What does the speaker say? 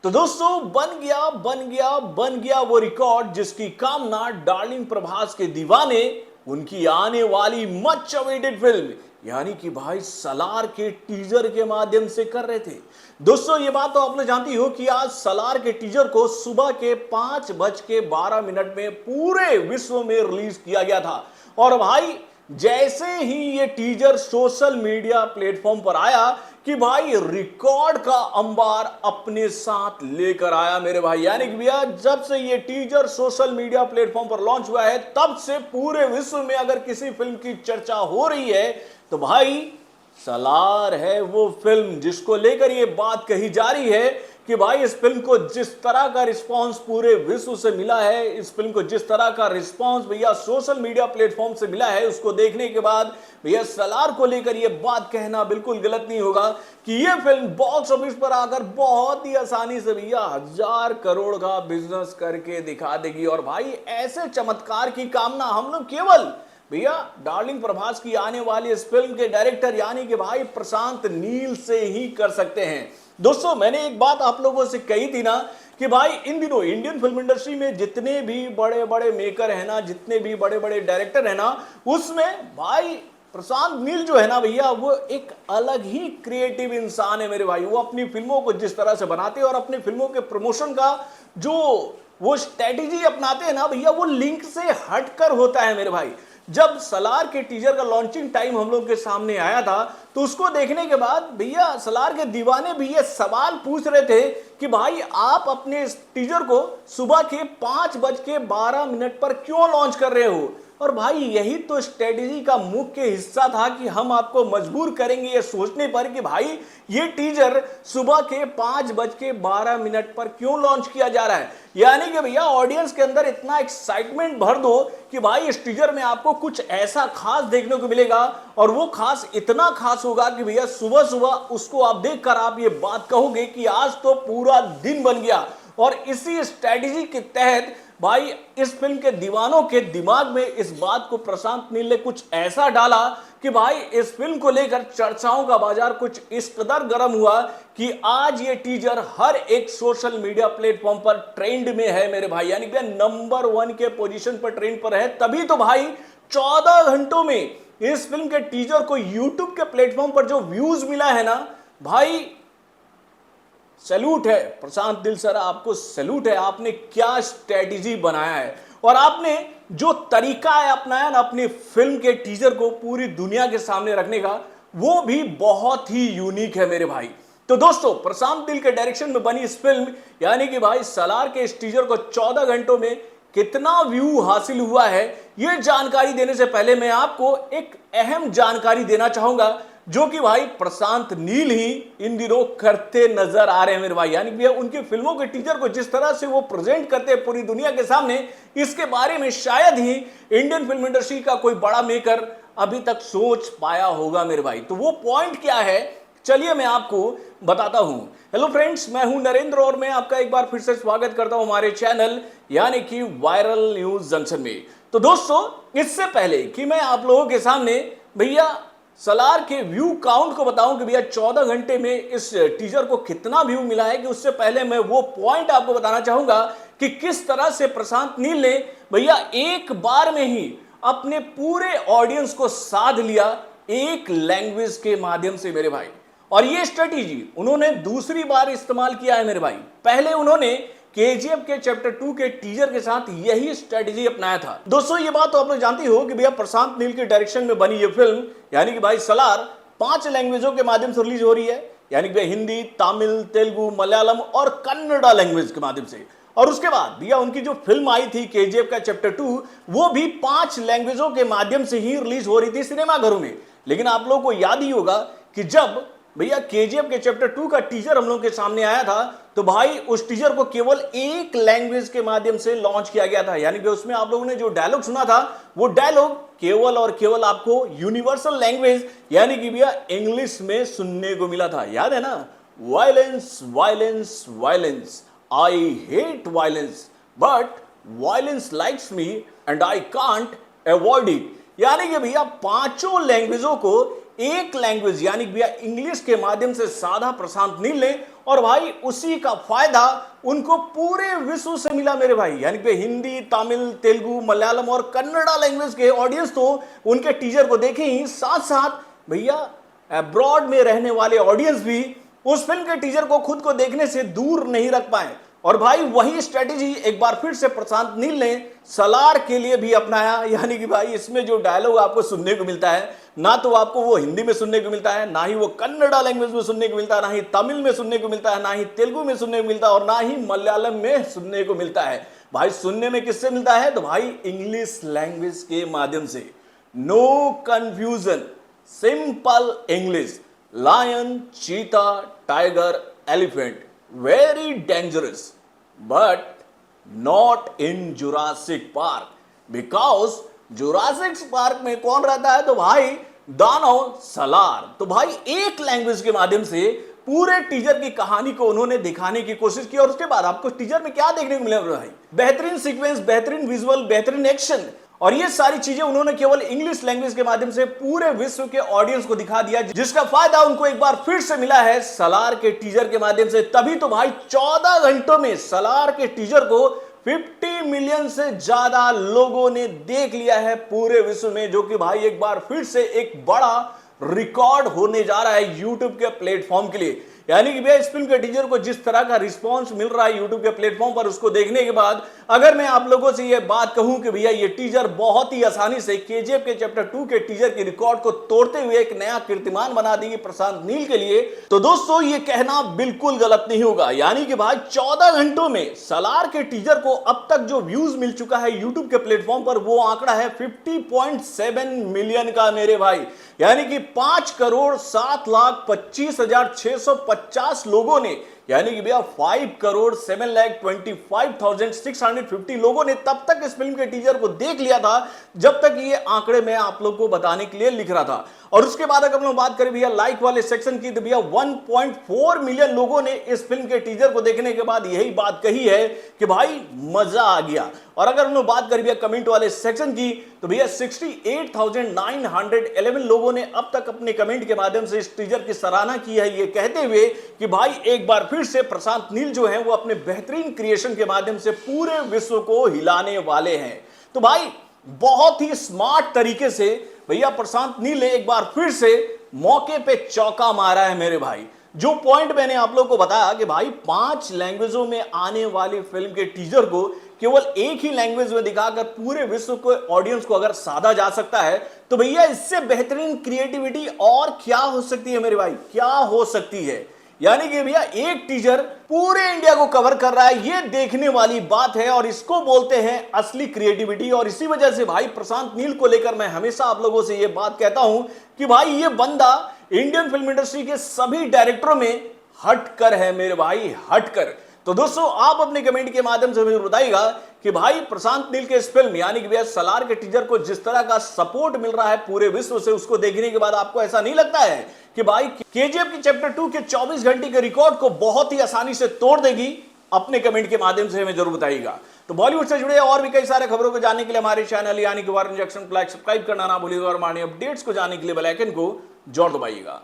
तो दोस्तों बन गया वो रिकॉर्ड जिसकी कामना डार्लिंग प्रभास के दीवाने उनकी आने वाली मच अवेटेड फिल्म यानी कि भाई सलार के टीजर के माध्यम से कर रहे थे। दोस्तों ये बात तो आप लोग जानती हो कि आज सलार के टीजर को सुबह के 5:12 में पूरे विश्व में रिलीज किया गया था। और भाई जैसे ही ये टीजर सोशल मीडिया प्लेटफॉर्म पर आया कि भाई रिकॉर्ड का अंबार अपने साथ लेकर आया मेरे भाई। यानी कि भैया जब से ये टीजर सोशल मीडिया प्लेटफॉर्म पर लॉन्च हुआ है तब से पूरे विश्व में अगर किसी फिल्म की चर्चा हो रही है तो भाई सलार है वो फिल्म जिसको लेकर ये बात कही जा रही है कि भाई इस फिल्म को जिस तरह का रिस्पांस पूरे विश्व से मिला है, इस फिल्म को जिस तरह का रिस्पांस भैया सोशल मीडिया प्लेटफॉर्म से मिला है, उसको देखने के बाद भैया सलार को लेकर ये बात कहना बिल्कुल गलत नहीं होगा कि ये फिल्म बॉक्स ऑफिस पर आकर बहुत ही आसानी से भैया 1000 करोड़ का बिजनेस करके दिखा देगी। और भाई ऐसे चमत्कार की कामना हम लोग केवल भैया डार्लिंग प्रभास की आने वाली इस फिल्म के डायरेक्टर यानी कि भाई प्रशांत नील से ही कर सकते हैं। दोस्तों मैंने एक बात आप लोगों से कही थी ना कि भाई इन दिनों इंडियन फिल्म इंडस्ट्री में जितने भी बड़े बड़े मेकर है ना, जितने भी बड़े बड़े डायरेक्टर है ना, उसमें भाई प्रशांत नील जो है ना भैया वो एक अलग ही क्रिएटिव इंसान है मेरे भाई। वो अपनी फिल्मों को जिस तरह से बनाते हैं और अपनी फिल्मों के प्रमोशन का जो वो स्ट्रेटेजी अपनाते हैं ना भैया वो लिंक से हटकर होता है मेरे भाई। जब सलार के टीजर का लॉन्चिंग टाइम हम लोग के सामने आया था तो उसको देखने के बाद भैया सलार के दीवाने भी ये सवाल पूछ रहे थे कि भाई आप अपने इस टीजर को सुबह के 5:12 पर क्यों लॉन्च कर रहे हो। और भाई यही तो स्ट्रेटेजी का मुख्य हिस्सा था कि हम आपको मजबूर करेंगे ये सोचने पर कि भाई ये टीजर सुबह के 5:12 पर क्यों लॉन्च किया जा रहा है। यानी कि भैया ऑडियंस के अंदर इतना एक्साइटमेंट भर दो कि भाई इस टीजर में आपको कुछ ऐसा खास देखने को मिलेगा और वो खास इतना खास होगा कि भैया सुबह सुबह उसको आप देखकर आप ये बात कहोगे कि आज तो पूरा दिन बन गया। और इसी स्ट्रेटेजी के तहत भाई इस फिल्म के दीवानों के दिमाग में इस बात को प्रशांत नील ने कुछ ऐसा डाला कि भाई इस फिल्म को लेकर चर्चाओं का बाजार कुछ इस कदर गर्म हुआ कि आज ये टीजर हर एक सोशल मीडिया प्लेटफॉर्म पर ट्रेंड में है मेरे भाई। यानी कि नंबर 1 के पोजीशन पर ट्रेंड पर है। तभी तो भाई 14 घंटों में इस फिल्म के टीजर को यूट्यूब के प्लेटफॉर्म पर जो व्यूज मिला है ना भाई सैल्यूट है प्रशांत नील सर, आपको सैल्यूट है। आपने क्या स्ट्रेटेजी बनाया है और आपने जो तरीका है अपनाया ना अपनी फिल्म के टीजर को पूरी दुनिया के सामने रखने का वो भी बहुत ही यूनिक है मेरे भाई। तो दोस्तों प्रशांत नील के डायरेक्शन में बनी इस फिल्म यानी कि भाई सलार के इस टीजर को 14 घंटों में कितना व्यू हासिल हुआ है यह जानकारी देने से पहले मैं आपको एक अहम जानकारी देना चाहूंगा जो कि भाई प्रशांत नील ही इन दिनों करते नजर आ रहे हैं मेरे भाई। यानी कि उनकी फिल्मों के टीजर को जिस तरह से वो प्रेजेंट करते हैं पूरी दुनिया के सामने इसके बारे में शायद ही इंडियन फिल्म इंडस्ट्री का कोई बड़ा मेकर अभी तक सोच पाया होगा मेरे भाई। तो वो पॉइंट क्या है चलिए मैं आपको बताता हूं। हेलो फ्रेंड्स, मैं हूं नरेंद्र और मैं आपका एक बार फिर से स्वागत करता हूं हमारे चैनल यानी कि वायरल न्यूज जंक्शन में। तो दोस्तों इससे पहले कि मैं आप लोगों के सामने भैया सलार के व्यू काउंट को बताऊं कि भैया 14 घंटे में इस टीजर को कितना व्यू मिला है कि उससे पहले मैं वो पॉइंट आपको बताना चाहूंगा कि किस तरह से प्रशांत नील ने भैया एक बार में ही अपने पूरे ऑडियंस को साध लिया एक लैंग्वेज के माध्यम से मेरे भाई। और ये स्ट्रेटेजी उन्होंने दूसरी बार इस्तेमाल किया है मेरे भाई। पहले उन्होंने केजीएफ के चैप्टर 2 के टीजर के साथ यही स्ट्रेटेजी अपनाया था। दोस्तों ये बात तो आप लोग जानते हो कि भैया प्रशांत नील के डायरेक्शन में बनी ये फिल्म यानी कि भाई सलार 5 लैंग्वेजों के माध्यम से रिलीज हो रही है यानी कि हिंदी, तमिल, तेलुगु, मलयालम और कन्नड़ा लैंग्वेज के माध्यम से। और उसके बाद भैया उनकी जो फिल्म आई थी केजीएफ का चैप्टर 2 वो भी 5 लैंग्वेजों के माध्यम से ही रिलीज हो रही थी सिनेमाघरों में। लेकिन आप लोगों को याद ही होगा कि जब भैया केजीएफ के चैप्टर 2 का टीजर हम लोग के सामने आया था तो भाई उस टीजर को केवल एक लैंग्वेज के माध्यम से लॉन्च किया गया था। यानी कि उसमें आप लोगों ने जो डायलॉग सुना था वो डायलॉग केवल और केवल आपको यूनिवर्सल लैंग्वेज यानी कि भैया इंग्लिश में सुनने को मिला था। याद है ना, violence violence violence, I hate violence but violence likes me and I can't avoid it. यानी कि भैया 5 लैंग्वेजों को एक लैंग्वेज यानी भैया इंग्लिश के माध्यम से साधा प्रशांत नील ने और भाई उसी का फायदा उनको पूरे विश्व से मिला मेरे भाई। यानी कि हिंदी, तमिल, तेलुगु, मलयालम और कन्नड़ा लैंग्वेज के ऑडियंस तो उनके टीजर को देखे ही, साथ साथ भैया अब्रॉड में रहने वाले ऑडियंस भी उस फिल्म के टीजर को खुद को देखने से दूर नहीं रख पाए। और भाई वही स्ट्रेटेजी एक बार फिर से प्रशांत नील ने सलार के लिए भी अपनाया। यानी कि भाई इसमें जो डायलॉग आपको सुनने को मिलता है, ना तो आपको वो हिंदी में सुनने को मिलता है, ना ही वो कन्नड़ा लैंग्वेज में सुनने को मिलता है, ना ही तमिल में सुनने को मिलता है, ना ही तेलुगु में सुनने को मिलता है, और ना ही मलयालम में सुनने को मिलता है। भाई सुनने में किससे मिलता है? तो भाई इंग्लिश लैंग्वेज के माध्यम से। No confusion, simple English. Lion, cheetah, tiger, elephant, very dangerous, but not in Jurassic Park, because Jurassic Park में कौन रहता है? तो भाई दानव सलार। तो भाई एक लैंग्वेज के माध्यम से पूरे टीजर की कहानी को उन्होंने दिखाने की कोशिश की, और उसके बाद आपको टीजर में क्या देखने को मिला भाई? बेहतरीन सीक्वेंस, बेहतरीन विजुअल, बेहतरीन एक्शन, और ये सारी चीजें उन्होंने केवल इंग्लिश लैंग्वेज के माध्यम से पूरे विश्व के ऑडियंस को दिखा दिया, जिसका फायदा उनको एक बार फिर से मिला है सलार के टीजर के माध्यम से। तभी तो भाई 14 घंटों में सलार के टीजर को 50 मिलियन से ज्यादा लोगों ने देख लिया है पूरे विश्व में, जो कि भाई एक बार फिर से एक बड़ा रिकॉर्ड होने जा रहा है यूट्यूब के प्लेटफॉर्म के लिए। यानी कि भैया इस फिल्म के टीजर को जिस तरह का रिस्पांस मिल रहा है यूट्यूब के प्लेटफॉर्म पर, उसको देखने के बाद अगर मैं आप लोगों से यह बात कहूं कि भैया ये टीजर बहुत ही आसानी से केजीएफ के चैप्टर 2 के टीजर के रिकॉर्ड को तोड़ते हुए एक नया कीर्तिमान बना देगी प्रशांत नील के लिए, तो दोस्तों ये कहना बिल्कुल गलत नहीं होगा। यानी कि भाई 14 घंटों में सलार के टीजर को अब तक जो व्यूज मिल चुका है यूट्यूब के प्लेटफॉर्म पर, वो आंकड़ा है 50.7 मिलियन का मेरे भाई। यानी कि 5,07,25,650 लोगों ने, यानी कि भैया 5,07,25,650 लोगों ने तब तक इस फिल्म के टीजर को देख लिया था जब तक ये आंकड़े मैं आप लोगों को बताने के लिए लिख रहा था। और उसके बाद अगर हम लोग बात करें भैया लाइक वाले सेक्शन की, तो भैया 1.4 मिलियन लोगों ने इस फिल्म के टीजर को देखने के बाद यही बात कही है कि भाई मजा आ गया। और अगर हम लोग बात करें भैया कमेंट वाले सेक्शन की, तो भैया 68,911 लोगों ने अब तक अपने कमेंट के माध्यम से इस टीजर की सराहना की है, ये कहते हुए कि भाई एक बार फिर से प्रशांत नील जो है वो अपने बेहतरीन क्रिएशन के माध्यम से पूरे विश्व को हिलाने वाले हैं। तो भाई बहुत ही स्मार्ट तरीके से भैया प्रशांत नील ने एक बार फिर से मौके पे चौका मारा है मेरे भाई। जो पॉइंट मैंने आप लोगों को बताया कि भाई 5 लैंग्वेजों में आने वाली फिल्म के टीजर को केवल एक ही लैंग्वेज में दिखाकर पूरे विश्व को ऑडियंस को अगर साधा जा सकता है, तो भैया इससे बेहतरीन क्रिएटिविटी और क्या हो सकती है मेरे भाई? क्या हो सकती है? यानी कि भैया एक टीजर पूरे इंडिया को कवर कर रहा है, ये देखने वाली बात है, और इसको बोलते हैं असली क्रिएटिविटी। और इसी वजह से भाई प्रशांत नील को लेकर मैं हमेशा आप लोगों से ये बात कहता हूं कि भाई ये बंदा इंडियन फिल्म इंडस्ट्री के सभी डायरेक्टरों में हटकर है मेरे भाई, हटकर। तो दोस्तों आप अपने कमेंट के माध्यम से मुझे बताइएगा कि भाई प्रशांत नील के इस फिल्म यानी कि भैया सलार के टीजर को जिस तरह का सपोर्ट मिल रहा है पूरे विश्व से, उसको देखने के बाद आपको ऐसा नहीं लगता है कि भाई केजीएफ की चैप्टर 2 के 24 घंटे के रिकॉर्ड को बहुत ही आसानी से तोड़ देगी? अपने कमेंट के माध्यम से हमें जरूर बताइएगा। तो बॉलीवुड से जुड़े और भी कई सारे खबरों को जानने के लिए हमारे चैनल यानी कि वार इंजेक्शन को लाइक सब्सक्राइब करना ना भूलिएगा, और हमारे अपडेट्स को जानने के लिए बेल आइकन को जोर दबाइएगा।